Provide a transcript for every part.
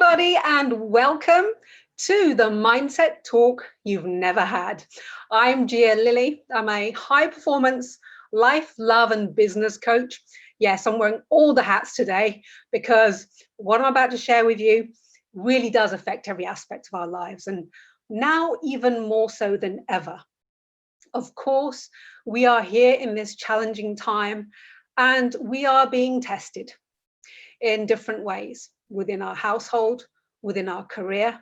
everybody, and welcome to the Mindset Talk You've Never Had. I'm Gia Lili. I'm a high performance life, love, and business coach. Yes, I'm wearing all the hats today because what I'm about to share with you really does affect every aspect of our lives, and now even more so than ever. Of course, we are here in this challenging time and we are being tested in different ways within our household, within our career,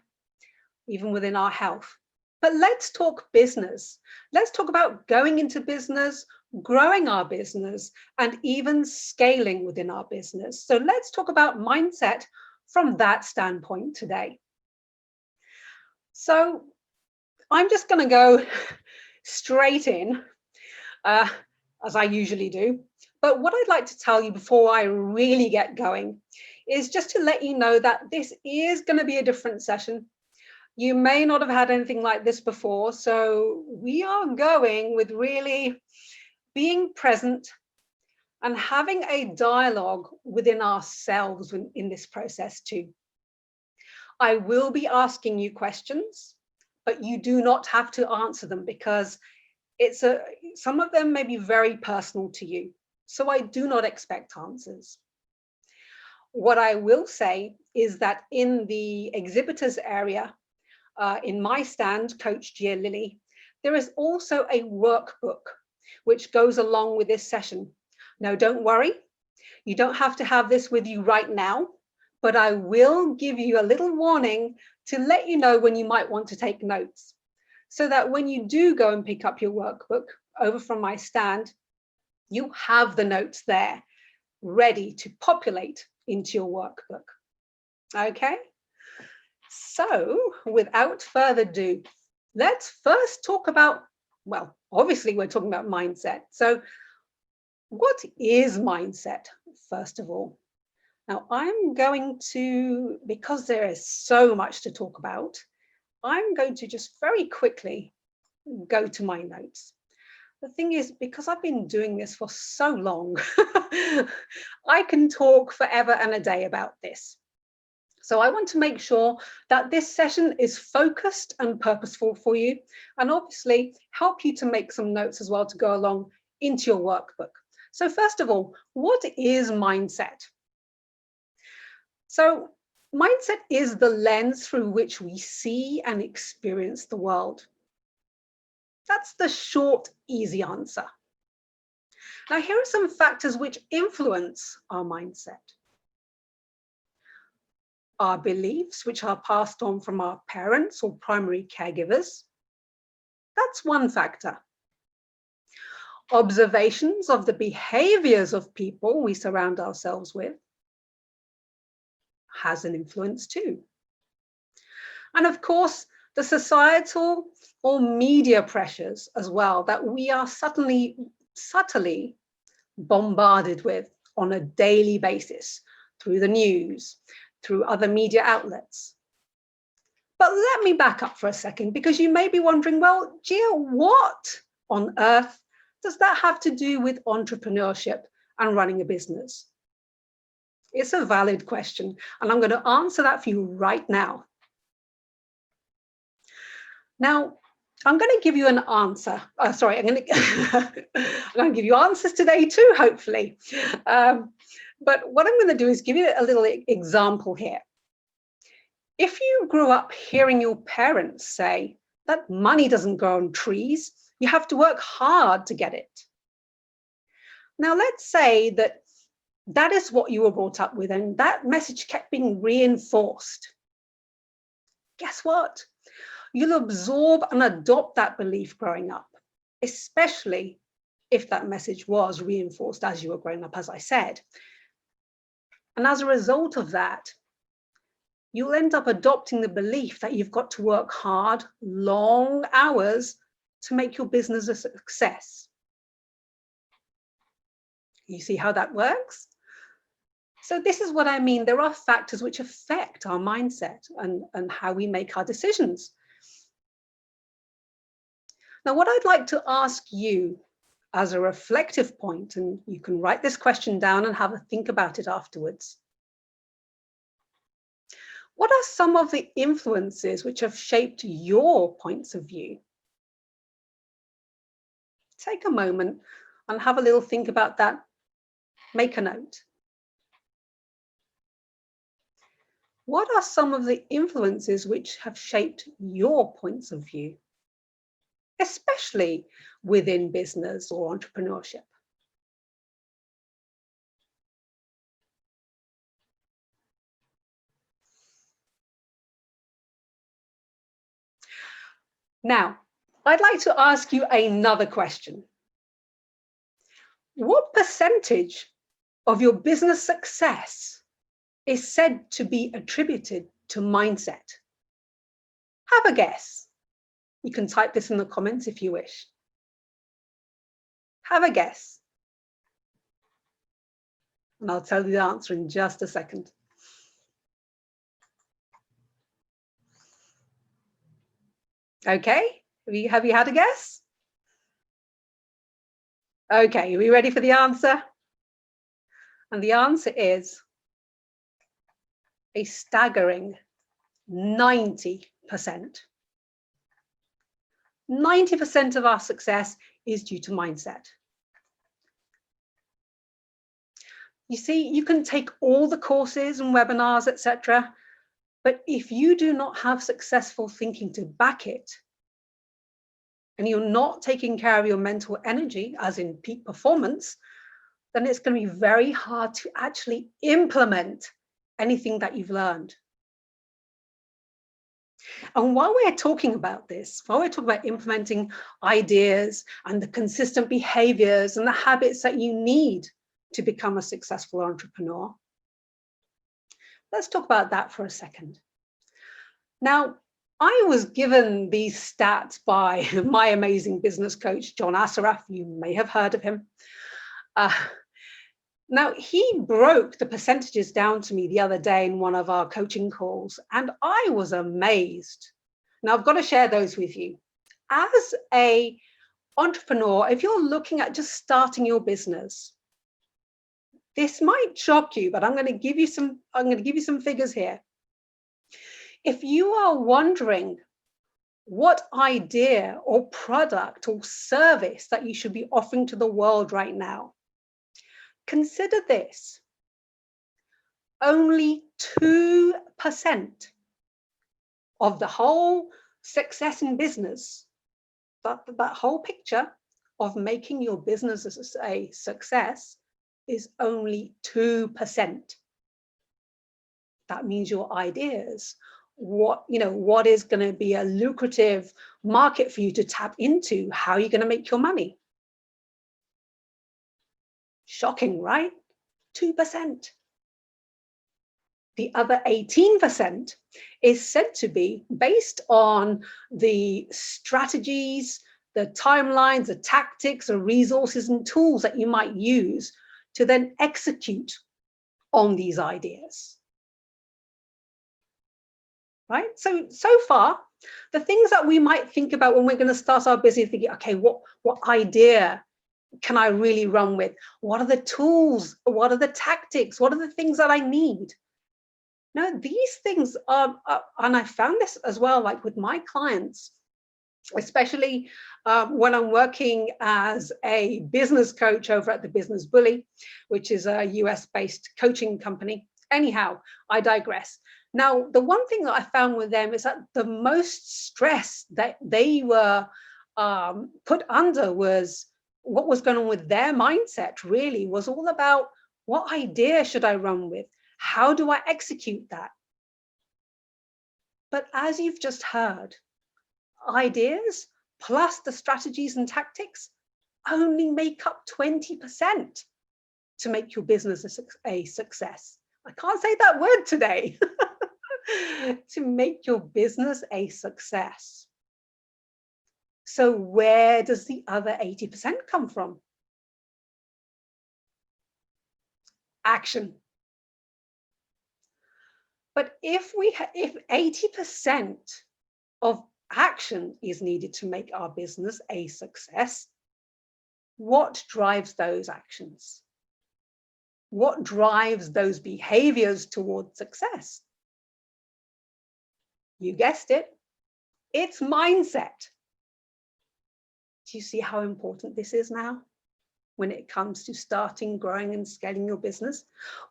even within our health. But let's talk business. Let's talk about going into business, growing our business, and even scaling within our business. So let's talk about mindset from that standpoint today. So I'm just going to go straight in, as I usually do. But what I'd like to tell you before I really get going is just to let you know that this is going to be a different session. You may not have had anything like this before, so we are going with really being present and having a dialogue within ourselves in this process too. I will be asking you questions, but you do not have to answer them because some of them may be very personal to you. So I do not expect answers. What I will say is that in the exhibitors area, in my stand, Coach Gia Lili, there is also a workbook which goes along with this session. Now, don't worry, you don't have to have this with you right now, but I will give you a little warning to let you know when you might want to take notes, so that when you do go and pick up your workbook over from my stand, you have the notes there ready to populate into your workbook. Okay? So without further ado, let's first talk about, well, obviously we're talking about mindset. So what is mindset, first of all? Now I'm going to, because there is so much to talk about, I'm going to just very quickly go to my notes. The thing is, because I've been doing this for so long, I can talk forever and a day about this. So I want to make sure that this session is focused and purposeful for you, and obviously help you to make some notes as well to go along into your workbook. So first of all, what is mindset? So mindset is the lens through which we see and experience the world. That's the short, easy answer. Now, here are some factors which influence our mindset. Our beliefs, which are passed on from our parents or primary caregivers. That's one factor. Observations of the behaviors of people we surround ourselves with has an influence too. And of course, the societal or media pressures as well that we are subtly bombarded with on a daily basis through the news, through other media outlets. But let me back up for a second, because you may be wondering, well, Gia, what on earth does that have to do with entrepreneurship and running a business? It's a valid question, and I'm going to answer that for you right now. Now, I'm going to give you an answer. I'm going to give you answers today too, hopefully. But what I'm going to do is give you a little example here. If you grew up hearing your parents say that money doesn't grow on trees, you have to work hard to get it. Now, let's say that that is what you were brought up with, and that message kept being reinforced. Guess what? You'll absorb and adopt that belief growing up, especially if that message was reinforced as you were growing up, as I said. And as a result of that, you'll end up adopting the belief that you've got to work hard, long hours to make your business a success. You see how that works? So this is what I mean. There are factors which affect our mindset and how we make our decisions. Now, what I'd like to ask you as a reflective point, and you can write this question down and have a think about it afterwards. What are some of the influences which have shaped your points of view? Take a moment and have a little think about that. Make a note. What are some of the influences which have shaped your points of view, especially within business or entrepreneurship? Now, I'd like to ask you another question. What percentage of your business success is said to be attributed to mindset? Have a guess. You can type this in the comments if you wish. Have a guess. And I'll tell you the answer in just a second. Okay, have you had a guess? Okay, are we ready for the answer? And the answer is a staggering 90%. 90% of our success is due to mindset. You see, you can take all the courses and webinars, etc., but if you do not have successful thinking to back it, and you're not taking care of your mental energy, as in peak performance, then it's going to be very hard to actually implement anything that you've learned. And while we're talking about this, while we're talking about implementing ideas and the consistent behaviors and the habits that you need to become a successful entrepreneur, let's talk about that for a second. Now, I was given these stats by my amazing business coach, John Assaraf. You may have heard of him. Now, he broke the percentages down to me the other day in one of our coaching calls, and I was amazed. Now, I've got to share those with you. As an entrepreneur, if you're looking at just starting your business, this might shock you, but I'm going to give you some figures here. If you are wondering what idea or product or service that you should be offering to the world right now, consider this. Only 2% of the whole success in business, that whole picture of making your business a success is only 2%. That means your ideas, what is going to be a lucrative market for you to tap into, how are you going to make your money? Shocking, right? 2%. The other 18% is said to be based on the strategies, the timelines, the tactics, the resources and tools that you might use to then execute on these ideas. Right? So far, the things that we might think about when we're going to start our business, thinking, okay, what idea can I really run with? What are the tools? What are the tactics? What are the things that I need? No, these things are, and I found this as well, like with my clients, especially when I'm working as a business coach over at the Business Bully, which is a US-based coaching company. Anyhow, I digress. Now, the one thing that I found with them is that the most stress that they were put under was what was going on with their mindset, really, was all about what idea should I run with? How do I execute that? But as you've just heard, ideas plus the strategies and tactics only make up 20% to make your business a success. I can't say that word today. To make your business a success. So where does the other 80% come from? Action. But if 80% of action is needed to make our business a success, what drives those actions? What drives those behaviors towards success? You guessed it, it's mindset. Do you see how important this is now when it comes to starting, growing, and scaling your business?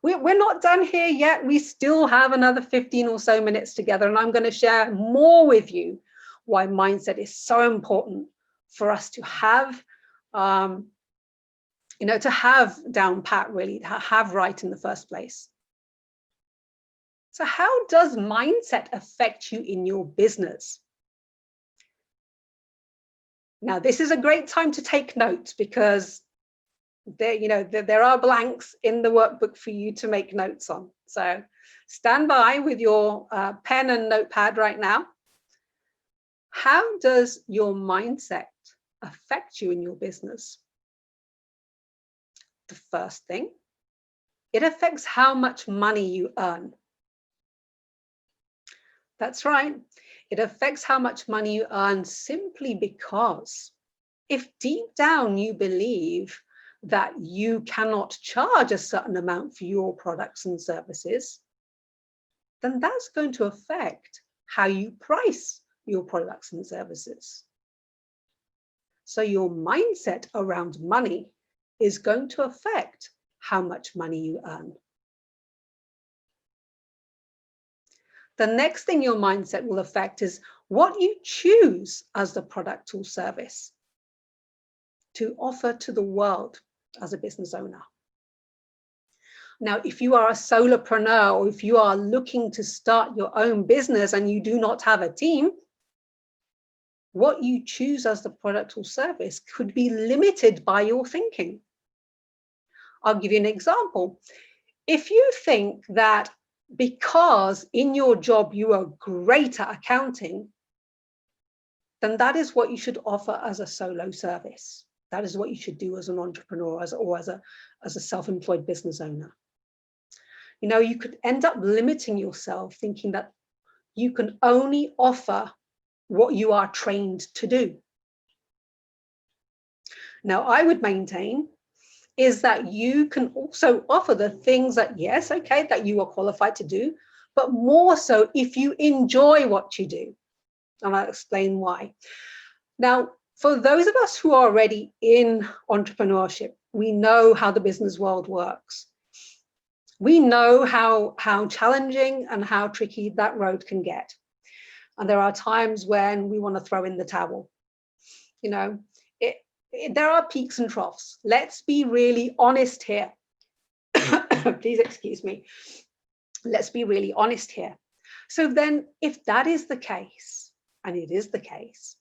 We're not done here yet. We still have another 15 or so minutes together, and I'm going to share more with you why mindset is so important for us to have, to have down pat, really, to have right in the first place. So how does mindset affect you in your business? Now, this is a great time to take notes because there are blanks in the workbook for you to make notes on. So stand by with your pen and notepad right now. How does your mindset affect you in your business? The first thing, it affects how much money you earn. That's right. It affects how much money you earn simply because if deep down you believe that you cannot charge a certain amount for your products and services, then that's going to affect how you price your products and services. So your mindset around money is going to affect how much money you earn. The next thing your mindset will affect is what you choose as the product or service to offer to the world as a business owner. Now, if you are a solopreneur or if you are looking to start your own business and you do not have a team, what you choose as the product or service could be limited by your thinking. I'll give you an example. If you think that because in your job you are great at accounting, then that is what you should offer as a solo service. That is what you should do as an entrepreneur or as a self-employed business owner. You could end up limiting yourself, thinking that you can only offer what you are trained to do. Now, I would maintain is that you can also offer the things that, yes, okay, that you are qualified to do, but more so if you enjoy what you do. And I'll explain why. Now, for those of us who are already in entrepreneurship, we know how the business world works. We know how challenging and how tricky that road can get. And there are times when we want to throw in the towel. There are peaks and troughs. Let's be really honest here. Please excuse me. Let's be really honest here. So then, if that is the case, and it is the case,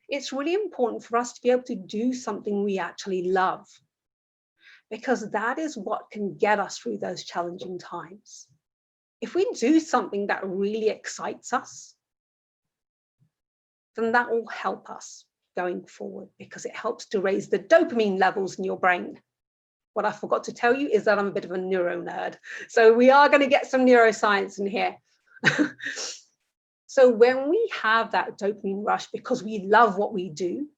it's really important for us to be able to do something we actually love, because that is what can get us through those challenging times. If we do something that really excites us, then that will help us going forward because it helps to raise the dopamine levels in your brain. What I forgot to tell you is that I'm a bit of a neuro nerd. So we are going to get some neuroscience in here. So when we have that dopamine rush because we love what we do,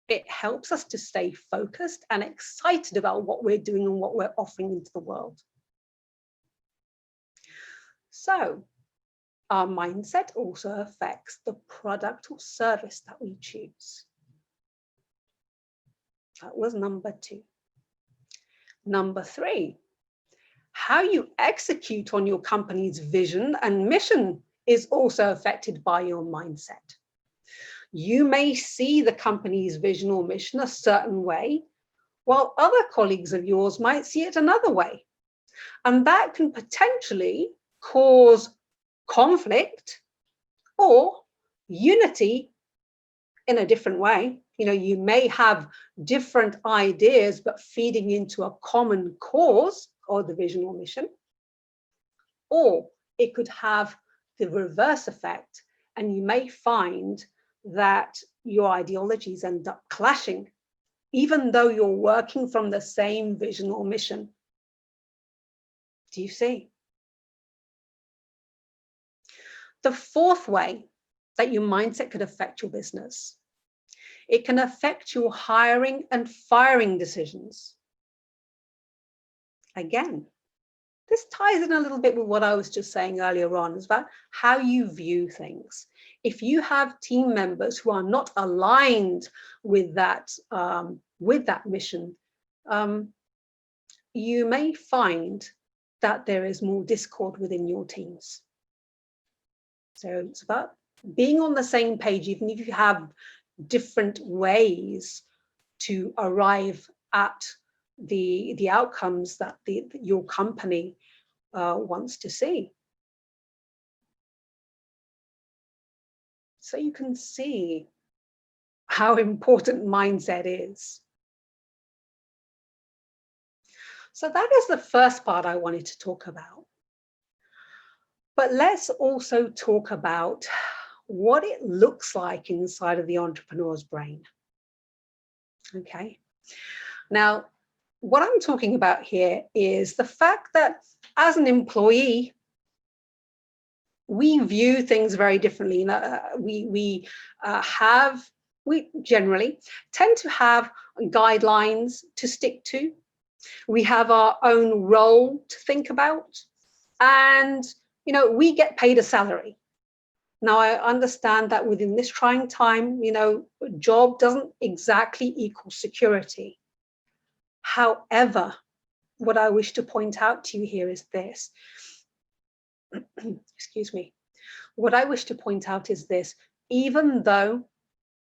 it helps us to stay focused and excited about what we're doing and what we're offering into the world. So our mindset also affects the product or service that we choose. That was number 2. Number 3, how you execute on your company's vision and mission is also affected by your mindset. You may see the company's vision or mission a certain way, while other colleagues of yours might see it another way. And that can potentially cause conflict or unity in a different way. You may have different ideas, but feeding into a common cause or the vision or mission. Or it could have the reverse effect, and you may find that your ideologies end up clashing, even though you're working from the same vision or mission. Do you see? The 4th way that your mindset could affect your business, it can affect your hiring and firing decisions. Again, this ties in a little bit with what I was just saying earlier on. It's about how you view things. If you have team members who are not aligned with that mission, you may find that there is more discord within your teams. So it's about being on the same page, even if you have different ways to arrive at the outcomes that your company wants to see. So you can see how important mindset is. So that is the first part I wanted to talk about. But let's also talk about what it looks like inside of the entrepreneur's brain. Okay. Now, what I'm talking about here is the fact that as an employee, we view things very differently. We generally tend to have guidelines to stick to. We have our own role to think about, and we get paid a salary. Now, I understand that within this trying time, job doesn't exactly equal security. However, what I wish to point out to you here is this. Excuse me. What I wish to point out is this. Even though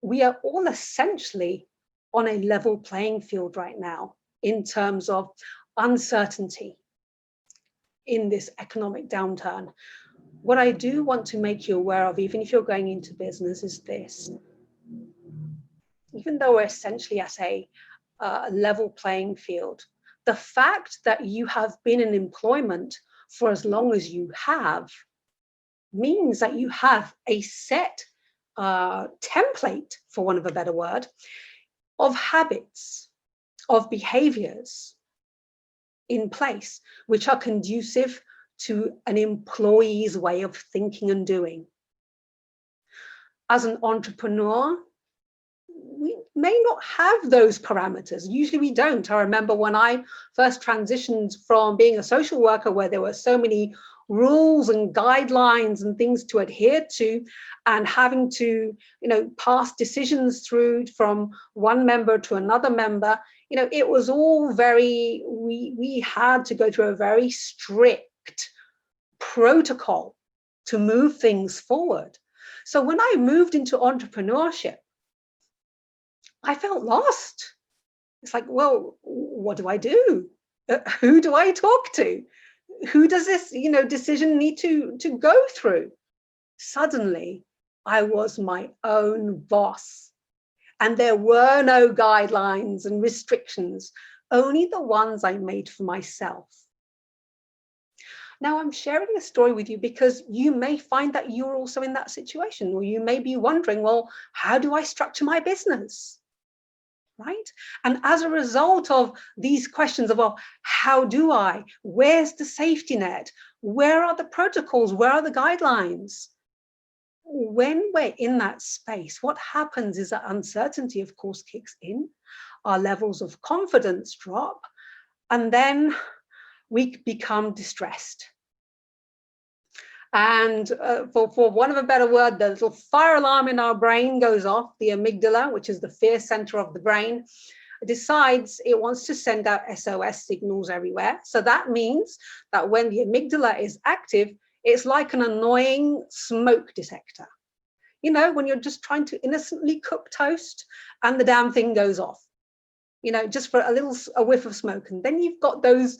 we are all essentially on a level playing field right now in terms of uncertainty in this economic downturn, what I do want to make you aware of, even if you're going into business, is this. Even though we're essentially at a level playing field, the fact that you have been in employment for as long as you have means that you have a set template, for want of a better word, of habits, of behaviors in place, which are conducive to an employee's way of thinking and doing. As an entrepreneur, we may not have those parameters. Usually we don't. I remember when I first transitioned from being a social worker, where there were so many rules and guidelines and things to adhere to, and having to, pass decisions through from one member to another member, it was all very, we had to go through a very strict protocol to move things forward. So when I moved into entrepreneurship, I felt lost. It's like, well, what do I do? Who do I talk to? Who does this, decision need to go through? Suddenly, I was my own boss. And there were no guidelines and restrictions, only the ones I made for myself. Now, I'm sharing this story with you because you may find that you're also in that situation, or you may be wondering, well, how do I structure my business? Right? And as a result of these questions of, well, how do I? Where's the safety net? Where are the protocols? Where are the guidelines? When we're in that space, what happens is that uncertainty, of course, kicks in. Our levels of confidence drop, and then we become distressed. And for want of a better word, the little fire alarm in our brain goes off. The amygdala, which is the fear center of the brain, decides it wants to send out SOS signals everywhere. So that means that when the amygdala is active, it's like an annoying smoke detector. When you're just trying to innocently cook toast and the damn thing goes off. Just for a whiff of smoke, and then you've got those,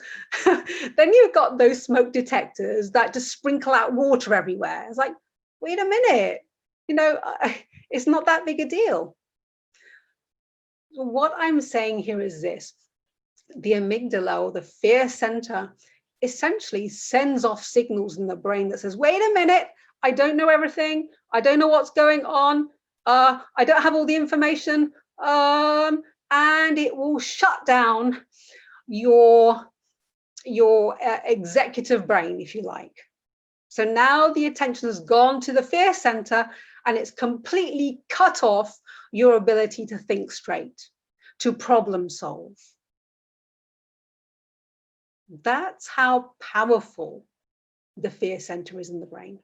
smoke detectors that just sprinkle out water everywhere. It's like, wait a minute, it's not that big a deal. What I'm saying here is this: the amygdala, or the fear center, essentially sends off signals in the brain that says, wait a minute, I don't know everything, I don't know what's going on, I don't have all the information. And it will shut down your executive brain, if you like. So now the attention has gone to the fear center, and it's completely cut off your ability to think straight, to problem solve. That's how powerful the fear center is in the brain.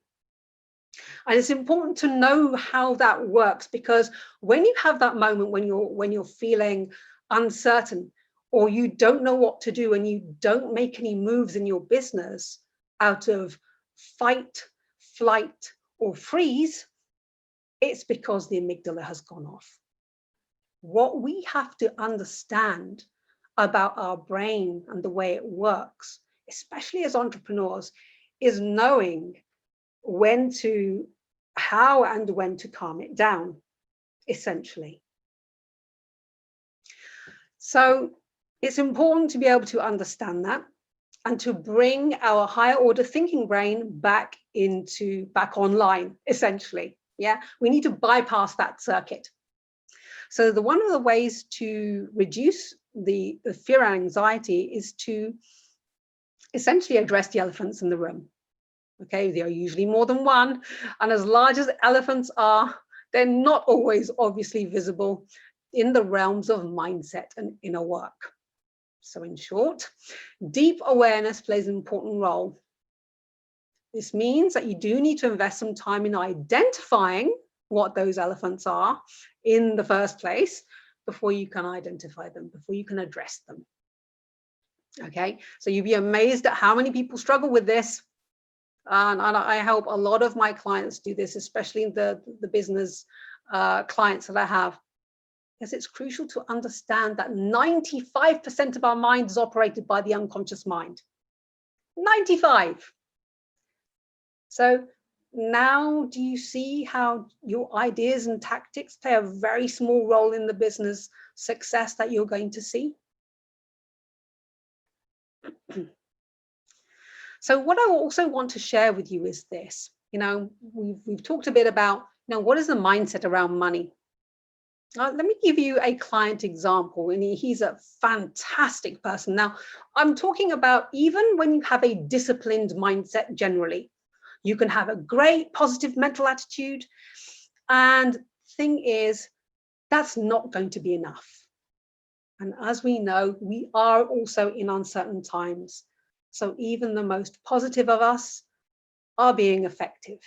And it's important to know how that works, because when you have that moment when you're feeling uncertain, or you don't know what to do and you don't make any moves in your business out of fight, flight, or freeze, it's because the amygdala has gone off. What we have to understand about our brain and the way it works, especially as entrepreneurs, is knowing how and when to calm it down, essentially. So it's important to be able to understand that and to bring our higher order thinking brain back online, essentially. Yeah, we need to bypass that circuit. So one of the ways to reduce the fear and anxiety is to essentially address the elephants in the room. Okay, there are usually more than one, and as large as elephants are, they're not always obviously visible in the realms of mindset and inner work. So in short, deep awareness plays an important role. This means that you do need to invest some time in identifying what those elephants are in the first place before you can identify them, before you can address them. Okay, so you'd be amazed at how many people struggle with this. And I help a lot of my clients do this, especially the business clients that I have, because it's crucial to understand that 95% of our mind is operated by the unconscious mind. 95. So now do you see how your ideas and tactics play a very small role in the business success that you're going to see? So what I also want to share with you is this. We've talked a bit about, what is the mindset around money? Let me give you a client example, and he's a fantastic person. Now, I'm talking about even when you have a disciplined mindset generally, you can have a great positive mental attitude. And thing is, that's not going to be enough. And as we know, we are also in uncertain times. So even the most positive of us are being effective,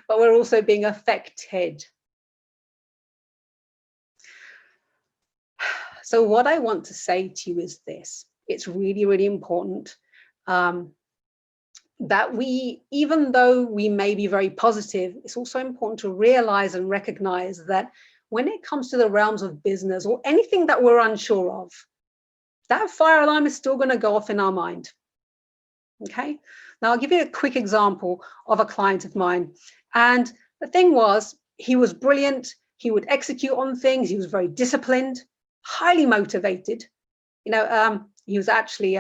but we're also being affected. So what I want to say to you is this. It's really, really important that even though we may be very positive, it's also important to realize and recognize that when it comes to the realms of business or anything that we're unsure of, that fire alarm is still going to go off in our mind. Okay. Now I'll give you a quick example of a client of mine. And the thing was, he was brilliant. He would execute on things. He was very disciplined, highly motivated. He was actually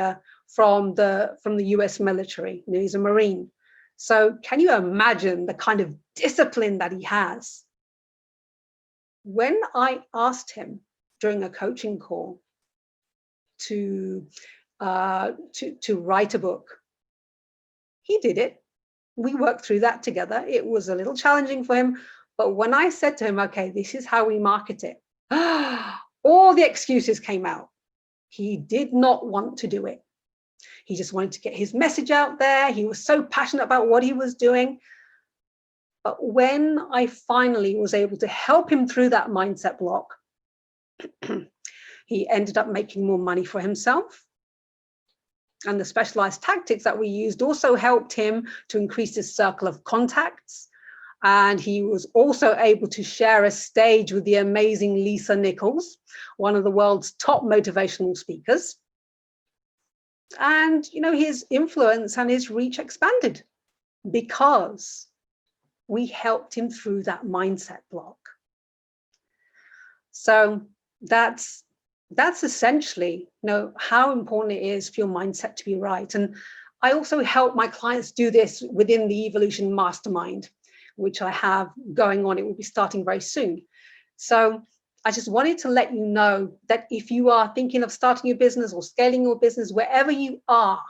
from the US military. He's a Marine. So can you imagine the kind of discipline that he has? When I asked him during a coaching call to write a book, he did it. We worked through that together. It was a little challenging for him, but when I said to him, okay, this is how we market it, all the excuses came out. He did not want to do it. He just wanted to get his message out there. He was so passionate about what he was doing. But when I finally was able to help him through that mindset block, he ended up making more money for himself. And the specialized tactics that we used also helped him to increase his circle of contacts. And he was also able to share a stage with the amazing Lisa Nichols, one of the world's top motivational speakers. And, his influence and his reach expanded because we helped him through that mindset block. So that's essentially, how important it is for your mindset to be right. And I also help my clients do this within the Evolution Mastermind, which I have going on. It will be starting very soon. So I just wanted to let you know that if you are thinking of starting your business or scaling your business, wherever you are,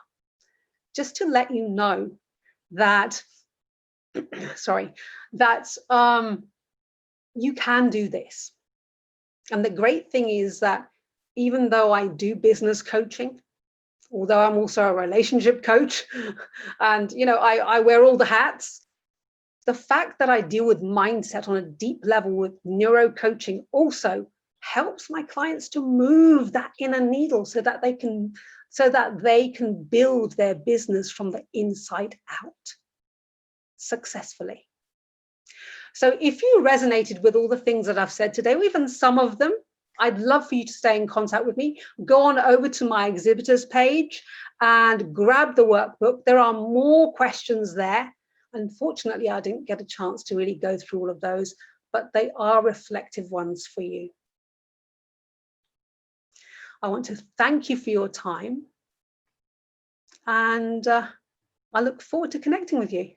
just to let you know that, you can do this. And the great thing is that even though I do business coaching, although I'm also a relationship coach and, I wear all the hats. The fact that I deal with mindset on a deep level with neuro coaching also helps my clients to move that inner needle so that they can build their business from the inside out successfully. So if you resonated with all the things that I've said today, or even some of them, I'd love for you to stay in contact with me. Go on over to my exhibitors page and grab the workbook. There are more questions there. Unfortunately, I didn't get a chance to really go through all of those, but they are reflective ones for you. I want to thank you for your time, and I look forward to connecting with you.